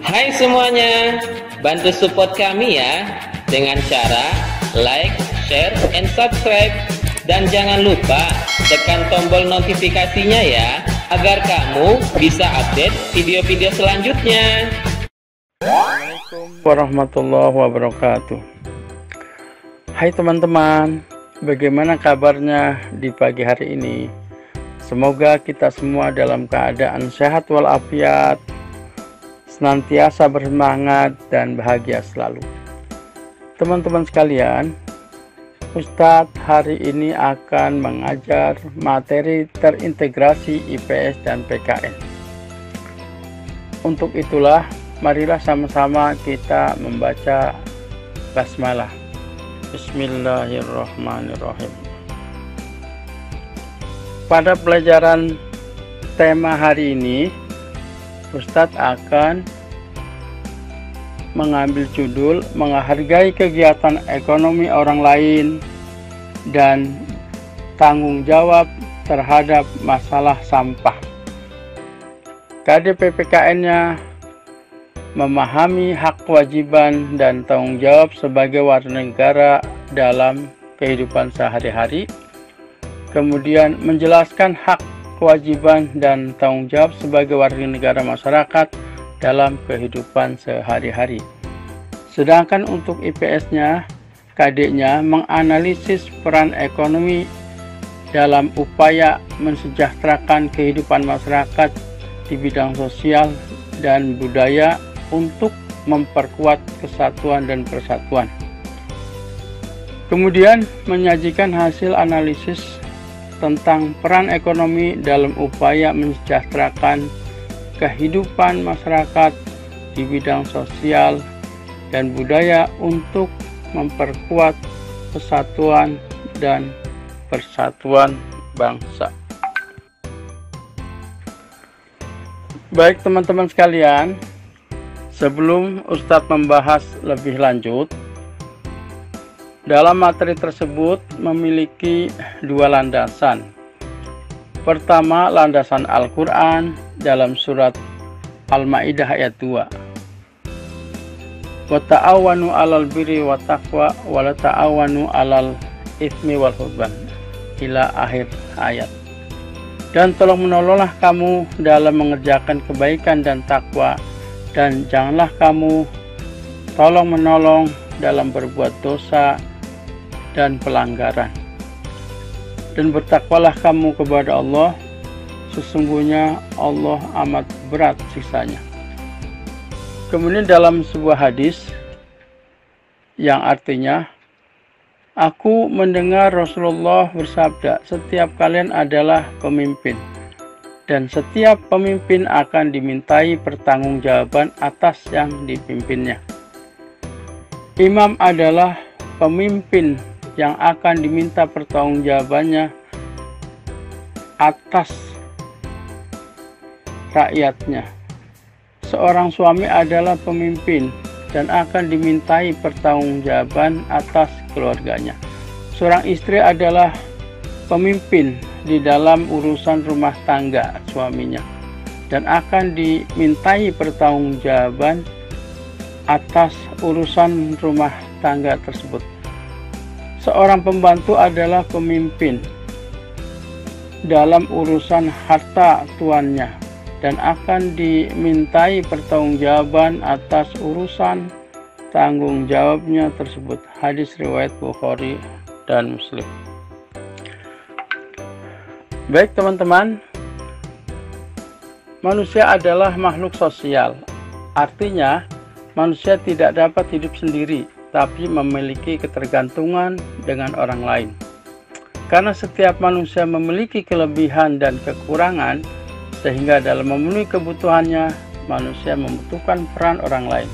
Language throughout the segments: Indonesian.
Hai semuanya, bantu support kami ya dengan cara like, share, and subscribe. Dan jangan lupa tekan tombol notifikasinya ya, agar kamu bisa update video-video selanjutnya. Assalamualaikum warahmatullahi wabarakatuh. Hai teman-teman, bagaimana kabarnya di pagi hari ini? Semoga kita semua dalam keadaan sehat walafiat, senantiasa bersemangat dan bahagia selalu. Teman-teman sekalian, Ustadz hari ini akan mengajar materi terintegrasi IPS dan PKN. Untuk itulah, marilah sama-sama kita membaca basmalah. Bismillahirrahmanirrahim. Pada pelajaran tema hari ini, Ustadz akan mengambil judul menghargai kegiatan ekonomi orang lain dan tanggung jawab terhadap masalah sampah. KDP-PKN-nya memahami hak kewajiban dan tanggung jawab sebagai warga negara dalam kehidupan sehari-hari, kemudian menjelaskan hak kewajiban dan tanggung jawab sebagai warga negara masyarakat dalam kehidupan sehari-hari. Sedangkan untuk IPS-nya, KD-nya menganalisis peran ekonomi dalam upaya mensejahterakan kehidupan masyarakat di bidang sosial dan budaya untuk memperkuat kesatuan dan persatuan. Kemudian menyajikan hasil analisis tentang peran ekonomi dalam upaya mensejahterakan kehidupan masyarakat di bidang sosial dan budaya untuk memperkuat kesatuan dan persatuan bangsa. Baik teman-teman sekalian, sebelum Ustadz membahas lebih lanjut, dalam materi tersebut memiliki dua landasan. Pertama, landasan Al-Quran dalam surat Al-Ma'idah ayat 2. Wa ta'awanu 'alal birri wa taqwa wa la ta'awanu 'alal itsmi wal 'udwan, ila akhir ayat. Dan tolong menolonglah kamu dalam mengerjakan kebaikan dan takwa, dan janganlah kamu tolong menolong dalam berbuat dosa dan pelanggaran. Dan bertakwalah kamu kepada Allah, sesungguhnya Allah amat berat siksanya. Kemudian dalam sebuah hadis yang artinya, aku mendengar Rasulullah bersabda, setiap kalian adalah pemimpin, dan setiap pemimpin akan dimintai pertanggungjawaban atas yang dipimpinnya. Imam adalah pemimpin yang akan diminta pertanggungjawabannya atas rakyatnya. Seorang suami adalah pemimpin dan akan dimintai pertanggungjawaban atas keluarganya. Seorang istri adalah pemimpin di dalam urusan rumah tangga suaminya dan akan dimintai pertanggungjawaban atas urusan rumah tangga tersebut. Seorang pembantu adalah pemimpin dalam urusan harta tuannya dan akan dimintai pertanggungjawaban atas urusan tanggung jawabnya tersebut. Hadis riwayat Bukhari dan Muslim. Baik teman-teman, manusia adalah makhluk sosial. Artinya, manusia tidak dapat hidup sendiri, tapi memiliki ketergantungan dengan orang lain. Karena setiap manusia memiliki kelebihan dan kekurangan, sehingga dalam memenuhi kebutuhannya, manusia membutuhkan peran orang lain.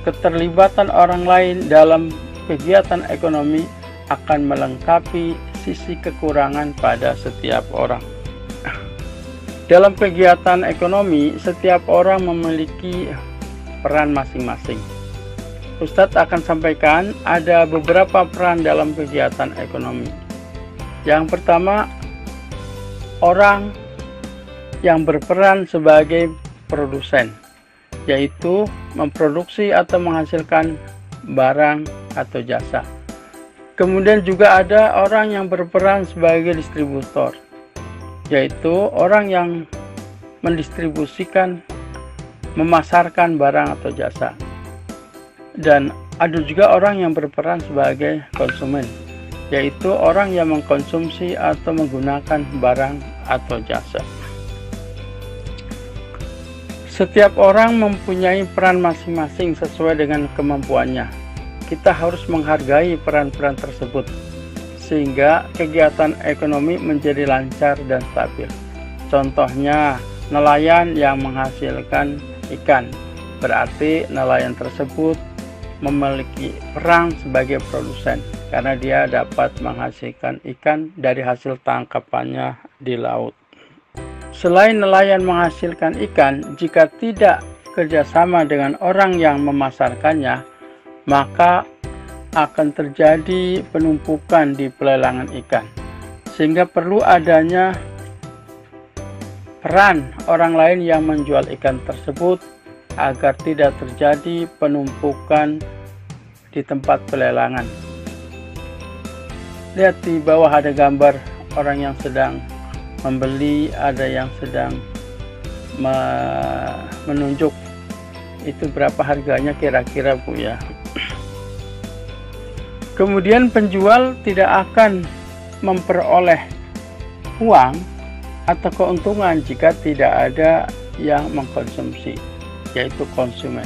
Keterlibatan orang lain dalam kegiatan ekonomi akan melengkapi sisi kekurangan pada setiap orang. Dalam kegiatan ekonomi, setiap orang memiliki peran masing-masing. Ustadz akan sampaikan ada beberapa peran dalam kegiatan ekonomi. Yang pertama, orang yang berperan sebagai produsen. yaitu memproduksi atau menghasilkan barang atau jasa. Kemudian juga ada orang yang berperan sebagai distributor, yaitu orang yang mendistribusikan, memasarkan barang atau jasa. Dan ada juga orang yang berperan sebagai konsumen, yaitu orang yang mengkonsumsi atau menggunakan barang atau jasa. Setiap orang mempunyai peran masing-masing sesuai dengan kemampuannya. Kita harus menghargai peran-peran tersebut, sehingga kegiatan ekonomi menjadi lancar dan stabil. Contohnya, nelayan yang menghasilkan ikan, berarti nelayan tersebut memiliki peran sebagai produsen, karena dia dapat menghasilkan ikan dari hasil tangkapannya di laut. Selain nelayan menghasilkan ikan, jika tidak kerjasama dengan orang yang memasarkannya, maka akan terjadi penumpukan di pelelangan ikan, sehingga perlu adanya peran orang lain yang menjual ikan tersebut agar tidak terjadi penumpukan di tempat pelelangan. Lihat di bawah ada gambar orang yang sedang membeli, ada yang sedang menunjuk. Itu berapa harganya kira-kira, Bu, ya. Kemudian penjual tidak akan memperoleh uang atau keuntungan jika tidak ada yang mengkonsumsi, yaitu konsumen.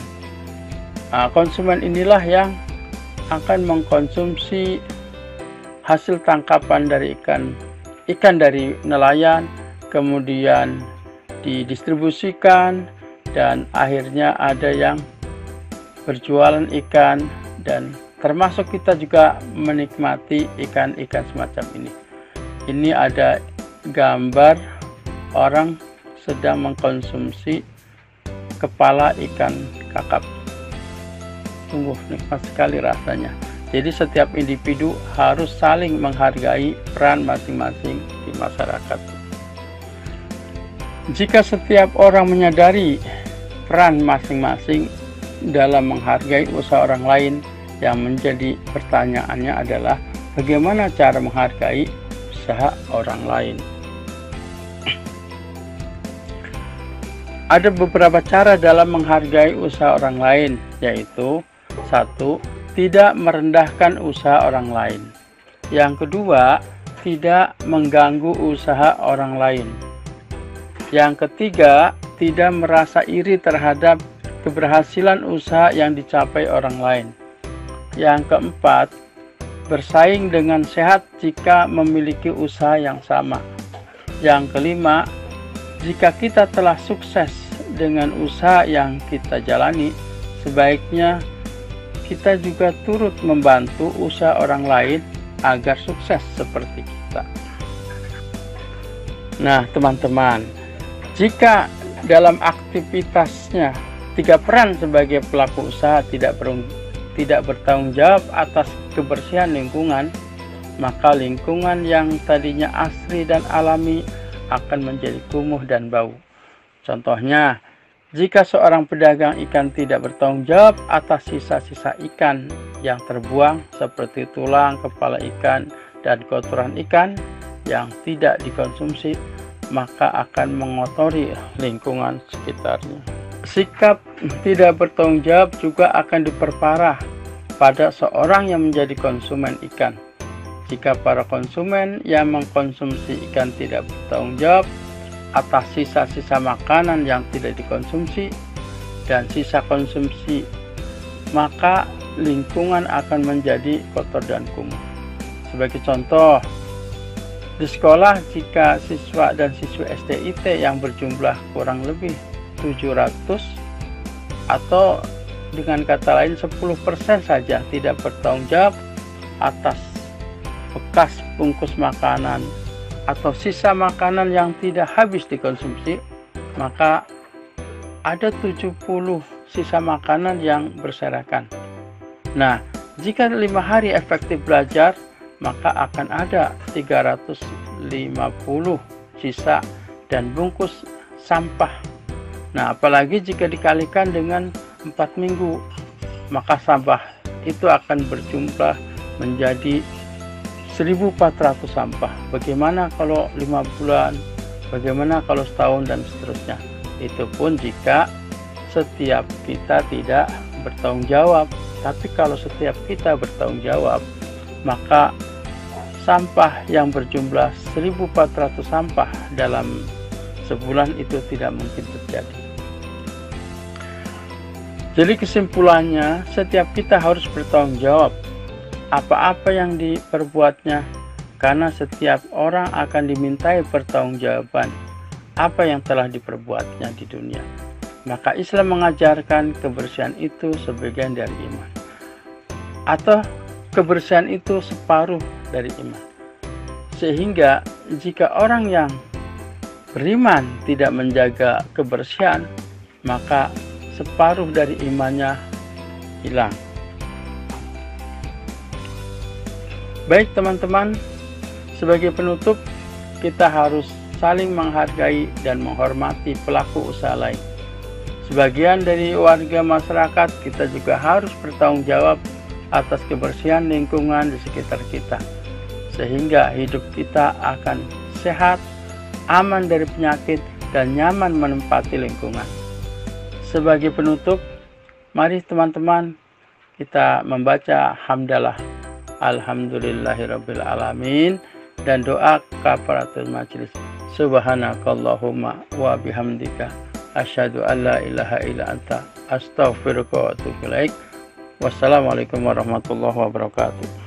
Konsumen inilah yang akan mengkonsumsi hasil tangkapan dari ikan dari nelayan, kemudian didistribusikan, dan akhirnya ada yang berjualan ikan, dan termasuk kita juga menikmati ikan-ikan semacam ini. Ini ada gambar orang sedang mengkonsumsi kepala ikan kakap. Sungguh nikmat sekali rasanya. Jadi setiap individu harus saling menghargai peran masing-masing di masyarakat. Jika setiap orang menyadari peran masing-masing dalam menghargai usaha orang lain, yang menjadi pertanyaannya adalah bagaimana cara menghargai usaha orang lain. Ada beberapa cara dalam menghargai usaha orang lain, yaitu 1. Tidak merendahkan usaha orang lain. Yang kedua, tidak mengganggu usaha orang lain. Yang ketiga, tidak merasa iri terhadap keberhasilan usaha yang dicapai orang lain. Yang keempat, bersaing dengan sehat jika memiliki usaha yang sama. Yang kelima, jika kita telah sukses dengan usaha yang kita jalani, sebaiknya kita juga turut membantu usaha orang lain agar sukses seperti kita. Nah, teman-teman, jika dalam aktivitasnya 3 peran sebagai pelaku usaha tidak bertanggung jawab atas kebersihan lingkungan, maka lingkungan yang tadinya asri dan alami akan menjadi kumuh dan bau. Contohnya, jika seorang pedagang ikan tidak bertanggung jawab atas sisa-sisa ikan yang terbuang seperti tulang, kepala ikan, dan kotoran ikan yang tidak dikonsumsi, maka akan mengotori lingkungan sekitarnya. Sikap tidak bertanggung jawab juga akan diperparah pada seorang yang menjadi konsumen ikan. Jika para konsumen yang mengkonsumsi ikan tidak bertanggung jawab atas sisa-sisa makanan yang tidak dikonsumsi dan sisa konsumsi, maka lingkungan akan menjadi kotor dan kumuh. Sebagai contoh, di sekolah jika siswa dan siswi SDIT yang berjumlah kurang lebih 700, atau dengan kata lain 10% saja tidak bertanggung jawab atas bekas bungkus makanan atau sisa makanan yang tidak habis dikonsumsi, maka ada 70 sisa makanan yang berserakan. Nah, jika 5 hari efektif belajar, maka akan ada 350 sisa dan bungkus sampah Nah, apalagi jika dikalikan dengan 4 minggu, maka sampah itu akan berjumlah menjadi 1.400 sampah. Bagaimana kalau 5 bulan? Bagaimana kalau setahun dan seterusnya? Itu pun jika setiap kita tidak bertanggung jawab. Tapi kalau setiap kita bertanggung jawab, maka sampah yang berjumlah 1.400 sampah dalam sebulan itu tidak mungkin terjadi. Jadi kesimpulannya, setiap kita harus bertanggung jawab apa-apa yang diperbuatnya, karena setiap orang akan dimintai pertanggungjawaban apa yang telah diperbuatnya di dunia. Maka Islam mengajarkan kebersihan itu sebagian dari iman, atau kebersihan itu separuh dari iman. Sehingga jika orang yang beriman tidak menjaga kebersihan, maka separuh dari imannya hilang. Baik teman-teman, sebagai penutup, kita harus saling menghargai dan menghormati pelaku usaha lain. Sebagian dari warga masyarakat, kita juga harus bertanggung jawab atas kebersihan lingkungan di sekitar kita, sehingga hidup kita akan sehat, aman dari penyakit, dan nyaman menempati lingkungan. Sebagai penutup, mari teman-teman kita membaca hamdalah Alhamdulillahirabbil alamin dan doa kafaratul majelis. Subhanakallahumma wa bihamdika asyhadu an la ilaha illa anta astaghfiruka wa atubu ilaik. Wassalamualaikum warahmatullahi wabarakatuh.